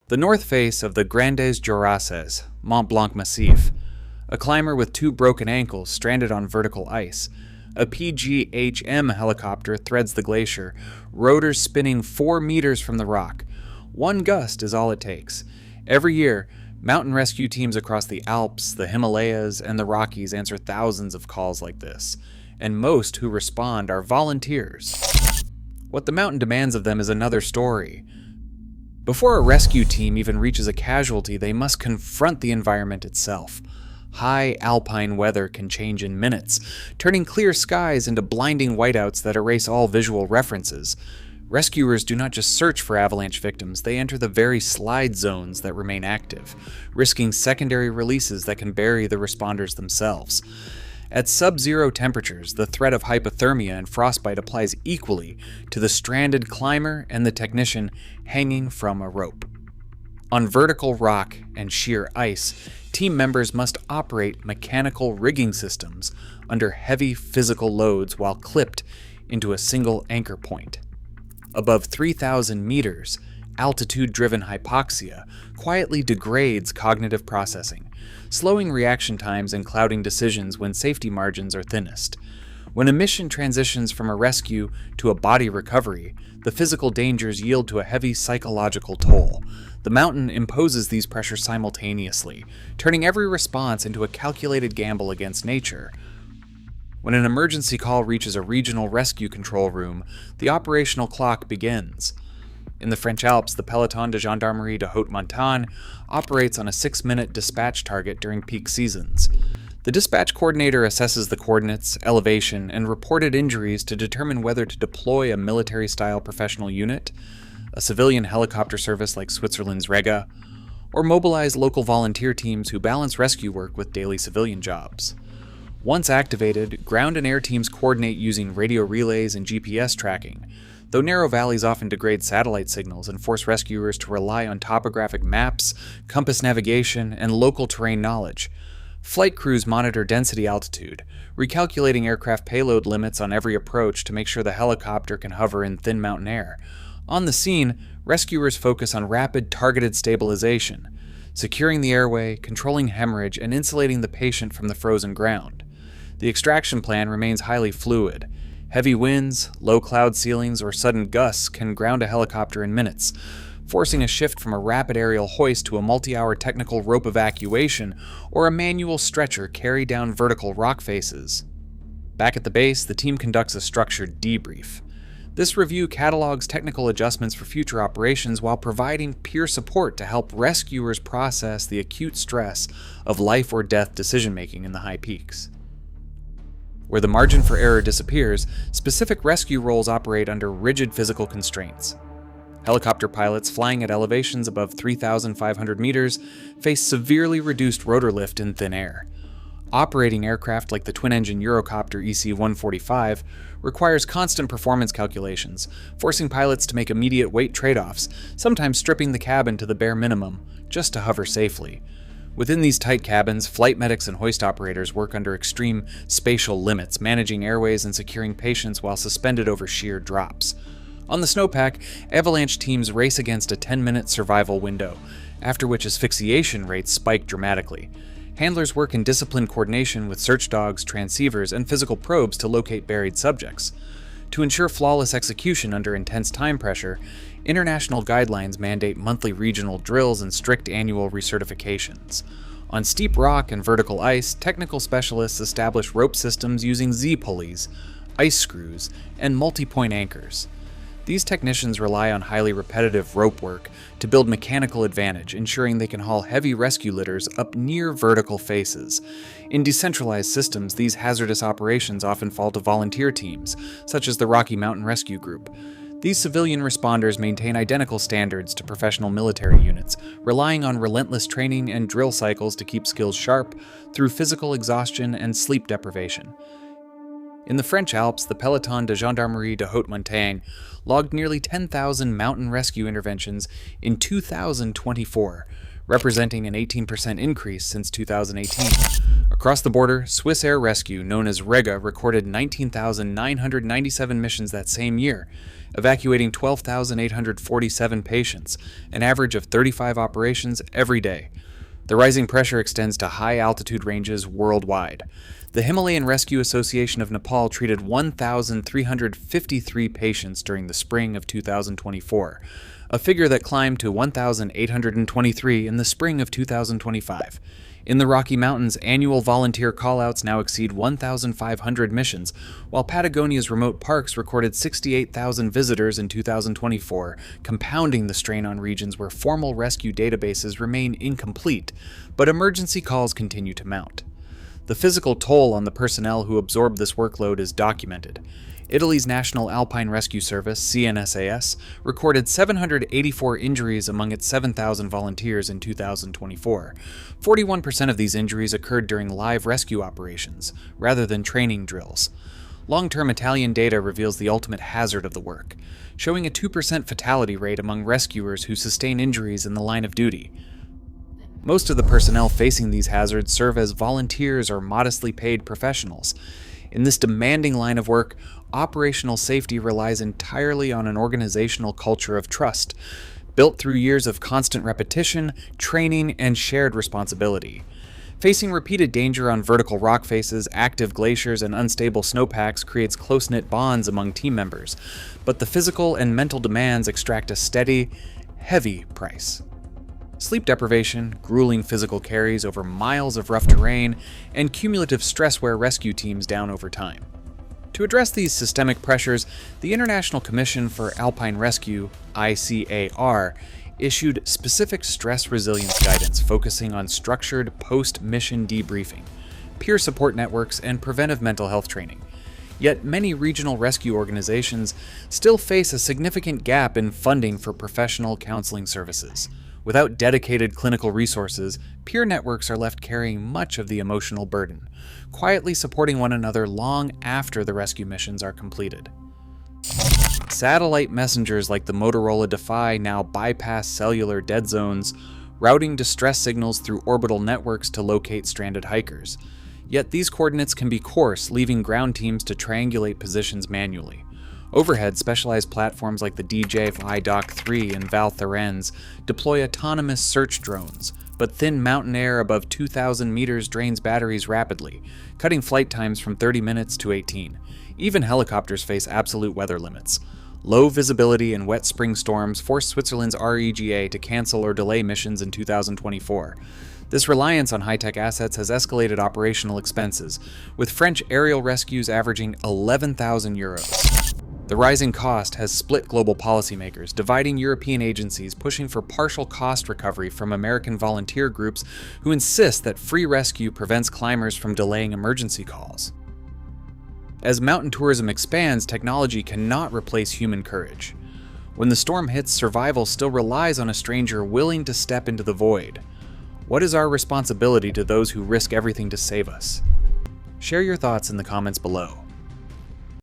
The north face of the Grandes Jorasses, Mont Blanc Massif. A climber with 2 broken ankles stranded on vertical ice. A PGHM helicopter threads the glacier, rotors spinning 4 meters from the rock. 1 gust is all it takes. Every year, mountain rescue teams across the Alps, the Himalayas, and the Rockies answer thousands of calls like this, and most who respond are volunteers. What the mountain demands of them is another story. Before a rescue team even reaches a casualty, they must confront the environment itself. High alpine weather can change in minutes, turning clear skies into blinding whiteouts that erase all visual references. Rescuers do not just search for avalanche victims, they enter the very slide zones that remain active, risking secondary releases that can bury the responders themselves. At sub-zero temperatures, the threat of hypothermia and frostbite applies equally to the stranded climber and the technician hanging from a rope. On vertical rock and sheer ice, team members must operate mechanical rigging systems under heavy physical loads while clipped into a single anchor point. Above 3,000 meters, altitude-driven hypoxia quietly degrades cognitive processing, slowing reaction times and clouding decisions when safety margins are thinnest. When a mission transitions from a rescue to a body recovery, the physical dangers yield to a heavy psychological toll. The mountain imposes these pressures simultaneously, turning every response into a calculated gamble against nature. When an emergency call reaches a regional rescue control room, the operational clock begins. In the French Alps, the Peloton de Gendarmerie de Haute Montagne operates on a 6-minute dispatch target during peak seasons. The dispatch coordinator assesses the coordinates, elevation, and reported injuries to determine whether to deploy a military-style professional unit, a civilian helicopter service like Switzerland's Rega, or mobilize local volunteer teams who balance rescue work with daily civilian jobs. Once activated, ground and air teams coordinate using radio relays and GPS tracking, though narrow valleys often degrade satellite signals and force rescuers to rely on topographic maps, compass navigation, and local terrain knowledge. Flight crews monitor density altitude, recalculating aircraft payload limits on every approach to make sure the helicopter can hover in thin mountain air. On the scene, rescuers focus on rapid, targeted stabilization, securing the airway, controlling hemorrhage, and insulating the patient from the frozen ground. The extraction plan remains highly fluid. Heavy winds, low cloud ceilings, or sudden gusts can ground a helicopter in minutes, forcing a shift from a rapid aerial hoist to a multi-hour technical rope evacuation or a manual stretcher carried down vertical rock faces. Back at the base, the team conducts a structured debrief. This review catalogs technical adjustments for future operations while providing peer support to help rescuers process the acute stress of life or death decision-making in the high peaks. Where the margin for error disappears, specific rescue roles operate under rigid physical constraints. Helicopter pilots flying at elevations above 3,500 meters face severely reduced rotor lift in thin air. Operating aircraft like the twin-engine Eurocopter EC-145 requires constant performance calculations, forcing pilots to make immediate weight trade-offs, sometimes stripping the cabin to the bare minimum, just to hover safely. Within these tight cabins, flight medics and hoist operators work under extreme spatial limits, managing airways and securing patients while suspended over sheer drops. On the snowpack, avalanche teams race against a 10-minute survival window, after which asphyxiation rates spike dramatically. Handlers work in disciplined coordination with search dogs, transceivers, and physical probes to locate buried subjects. To ensure flawless execution under intense time pressure, international guidelines mandate monthly regional drills and strict annual recertifications. On steep rock and vertical ice, technical specialists establish rope systems using Z-pulleys, ice screws, and multi-point anchors. These technicians rely on highly repetitive rope work to build mechanical advantage, ensuring they can haul heavy rescue litters up near vertical faces. In decentralized systems, these hazardous operations often fall to volunteer teams, such as the Rocky Mountain Rescue Group. These civilian responders maintain identical standards to professional military units, relying on relentless training and drill cycles to keep skills sharp through physical exhaustion and sleep deprivation. In the French Alps, the Peloton de Gendarmerie de Haute Montagne logged nearly 10,000 mountain rescue interventions in 2024, representing an 18% increase since 2018. Across the border, Swiss Air Rescue, known as Rega, recorded 19,997 missions that same year, evacuating 12,847 patients, an average of 35 operations every day. The rising pressure extends to high-altitude ranges worldwide. The Himalayan Rescue Association of Nepal treated 1,353 patients during the spring of 2024, a figure that climbed to 1,823 in the spring of 2025. In the Rocky Mountains, annual volunteer callouts now exceed 1,500 missions, while Patagonia's remote parks recorded 68,000 visitors in 2024, compounding the strain on regions where formal rescue databases remain incomplete, but emergency calls continue to mount. The physical toll on the personnel who absorb this workload is documented. Italy's National Alpine Rescue Service, CNSAS, recorded 784 injuries among its 7,000 volunteers in 2024. 41% of these injuries occurred during live rescue operations, rather than training drills. Long-term Italian data reveals the ultimate hazard of the work, showing a 2% fatality rate among rescuers who sustain injuries in the line of duty. Most of the personnel facing these hazards serve as volunteers or modestly paid professionals. In this demanding line of work, operational safety relies entirely on an organizational culture of trust, built through years of constant repetition, training, and shared responsibility. Facing repeated danger on vertical rock faces, active glaciers, and unstable snowpacks creates close-knit bonds among team members, but the physical and mental demands extract a steady, heavy price. Sleep deprivation, grueling physical carries over miles of rough terrain, and cumulative stress wear rescue teams down over time. To address these systemic pressures, the International Commission for Alpine Rescue, ICAR, issued specific stress resilience guidance focusing on structured post-mission debriefing, peer support networks, and preventive mental health training. Yet many regional rescue organizations still face a significant gap in funding for professional counseling services. Without dedicated clinical resources, peer networks are left carrying much of the emotional burden, quietly supporting one another long after the rescue missions are completed. Satellite messengers like the Motorola Defy now bypass cellular dead zones, routing distress signals through orbital networks to locate stranded hikers. Yet these coordinates can be coarse, leaving ground teams to triangulate positions manually. Overhead, specialized platforms like the DJI Dock 3 and Val Thorens deploy autonomous search drones, but thin mountain air above 2,000 meters drains batteries rapidly, cutting flight times from 30 minutes to 18. Even helicopters face absolute weather limits. Low visibility and wet spring storms forced Switzerland's REGA to cancel or delay missions in 2024. This reliance on high-tech assets has escalated operational expenses, with French aerial rescues averaging 11,000 euros. The rising cost has split global policymakers, dividing European agencies pushing for partial cost recovery from American volunteer groups who insist that free rescue prevents climbers from delaying emergency calls. As mountain tourism expands, technology cannot replace human courage. When the storm hits, survival still relies on a stranger willing to step into the void. What is our responsibility to those who risk everything to save us? Share your thoughts in the comments below.